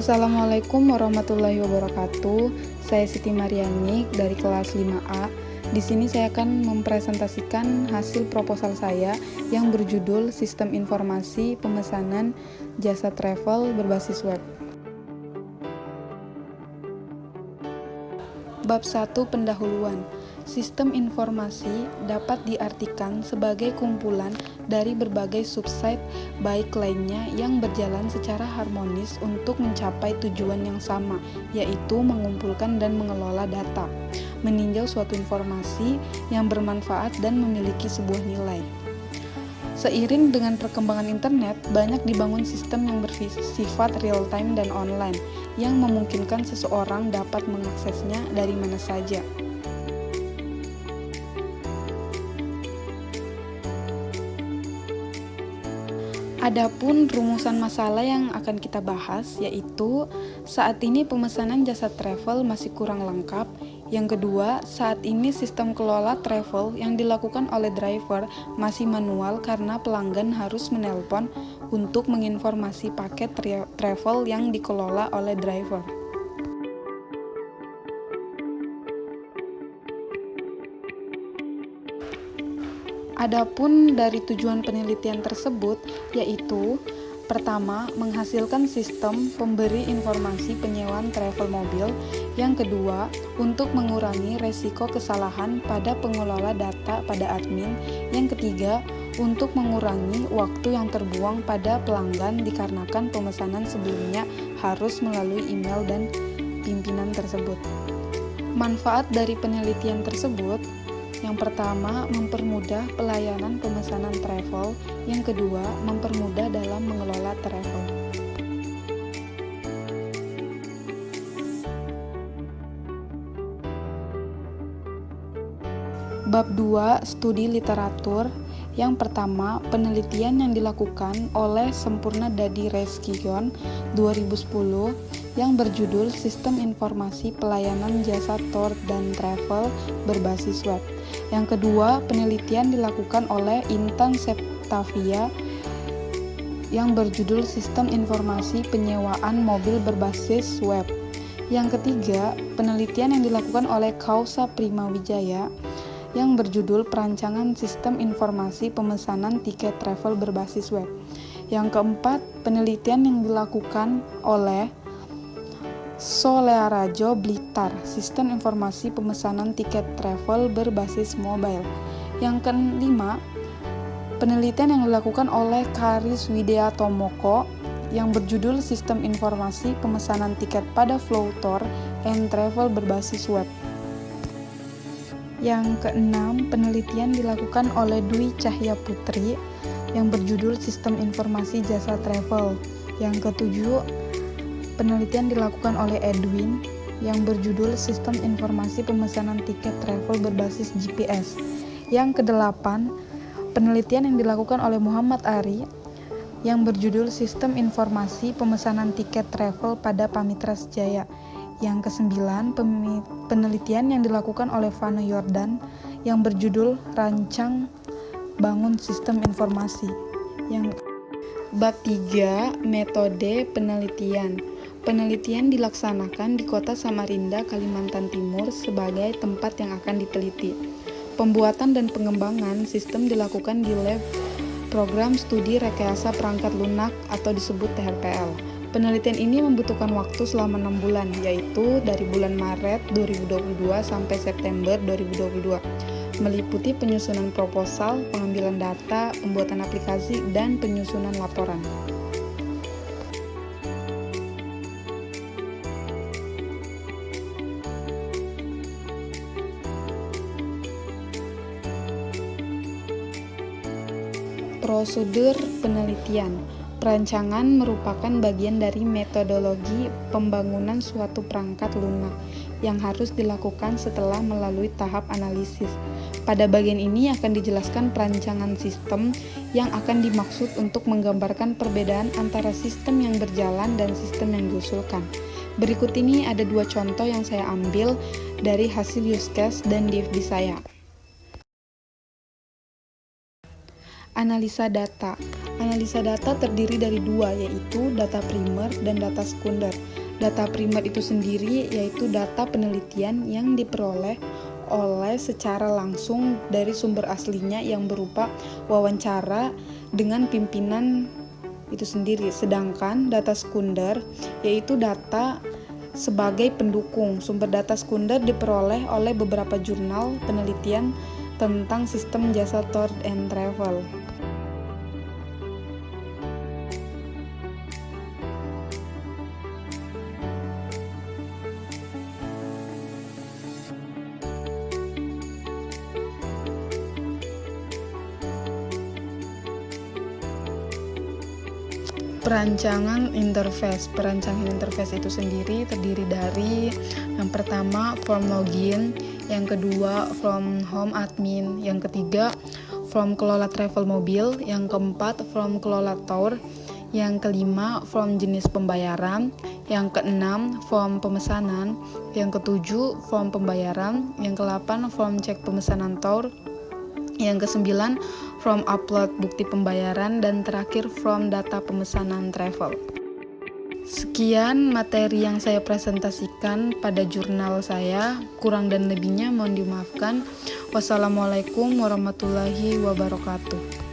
Assalamualaikum warahmatullahi wabarakatuh. Saya Siti Mariani dari kelas 5A. Di sini saya akan mempresentasikan hasil proposal saya yang berjudul Sistem Informasi Pemesanan Jasa Travel Berbasis Web. Bab 1 Pendahuluan. Sistem informasi dapat diartikan sebagai kumpulan dari berbagai subsite baik lainnya yang berjalan secara harmonis untuk mencapai tujuan yang sama, yaitu mengumpulkan dan mengelola data, meninjau suatu informasi yang bermanfaat dan memiliki sebuah nilai. Seiring dengan perkembangan internet, banyak dibangun sistem yang bersifat real-time dan online, yang memungkinkan seseorang dapat mengaksesnya dari mana saja. Adapun rumusan masalah yang akan kita bahas yaitu saat ini pemesanan jasa travel masih kurang lengkap. Yang kedua, saat ini sistem kelola travel yang dilakukan oleh driver masih manual karena pelanggan harus menelpon untuk menginformasi paket travel yang dikelola oleh driver. Adapun dari tujuan penelitian tersebut yaitu pertama, menghasilkan sistem pemberi informasi penyewaan travel mobil. Yang kedua, untuk mengurangi resiko kesalahan pada pengelola data pada admin. Yang ketiga, untuk mengurangi waktu yang terbuang pada pelanggan dikarenakan pemesanan sebelumnya harus melalui email dan pimpinan tersebut. Manfaat dari penelitian tersebut, yang pertama, mempermudah pelayanan pemesanan travel. Yang kedua, mempermudah dalam mengelola travel. Bab 2, Studi Literatur. Yang pertama, penelitian yang dilakukan oleh Sempurna Dadi Reskion 2010 yang berjudul Sistem Informasi Pelayanan Jasa Tour dan Travel Berbasis Web. Yang kedua, penelitian dilakukan oleh Intan Septavia yang berjudul Sistem Informasi Penyewaan Mobil Berbasis Web. Yang ketiga, penelitian yang dilakukan oleh Kausa Primawijaya yang berjudul Perancangan Sistem Informasi Pemesanan Tiket Travel Berbasis Web. Yang keempat, penelitian yang dilakukan oleh Solearajo Blitar, Sistem Informasi Pemesanan Tiket Travel Berbasis Mobile. Yang kelima, penelitian yang dilakukan oleh Karis Widya Tomoko yang berjudul Sistem Informasi Pemesanan Tiket pada Flow Tour and Travel Berbasis Web. Yang keenam, penelitian dilakukan oleh Dwi Cahya Putri yang berjudul Sistem Informasi Jasa Travel. Yang ketujuh, penelitian dilakukan oleh Edwin yang berjudul Sistem Informasi Pemesanan Tiket Travel Berbasis GPS. Yang kedelapan, penelitian yang dilakukan oleh Muhammad Ari yang berjudul Sistem Informasi Pemesanan Tiket Travel pada Pamitras Jaya. Yang kesembilan, penelitian yang dilakukan oleh Vano Yordan yang berjudul Rancang Bangun Sistem Informasi. Yang bab 3, Metode Penelitian. Penelitian dilaksanakan di Kota Samarinda, Kalimantan Timur sebagai tempat yang akan diteliti. Pembuatan dan pengembangan sistem dilakukan di Lab Program Studi Rekayasa Perangkat Lunak atau disebut TRPL. Penelitian ini membutuhkan waktu selama 6 bulan, yaitu dari bulan Maret 2022 sampai September 2022, meliputi penyusunan proposal, pengambilan data, pembuatan aplikasi, dan penyusunan laporan. Prosedur penelitian. Perancangan merupakan bagian dari metodologi pembangunan suatu perangkat lunak yang harus dilakukan setelah melalui tahap analisis. Pada bagian ini akan dijelaskan perancangan sistem yang akan dimaksud untuk menggambarkan perbedaan antara sistem yang berjalan dan sistem yang diusulkan. Berikut ini ada 2 contoh yang saya ambil dari hasil use case dan DFD saya. Analisa data. Analisa data terdiri dari dua, yaitu data primer dan data sekunder. Data primer itu sendiri yaitu data penelitian yang diperoleh secara langsung dari sumber aslinya yang berupa wawancara dengan pimpinan itu sendiri. Sedangkan data sekunder yaitu data sebagai pendukung. Sumber data sekunder diperoleh oleh beberapa jurnal penelitian tentang sistem jasa tour and travel. Perancangan interface itu sendiri terdiri dari yang pertama form login, yang kedua form home admin, yang ketiga form kelola travel mobil, yang keempat form kelola tour, yang kelima form jenis pembayaran, yang keenam form pemesanan, yang ketujuh form pembayaran, yang ke-8 form cek pemesanan tour, yang ke-9 form upload bukti pembayaran, dan terakhir form data pemesanan travel. Sekian materi yang saya presentasikan pada jurnal saya, kurang dan lebihnya mohon dimaafkan. Wassalamualaikum warahmatullahi wabarakatuh.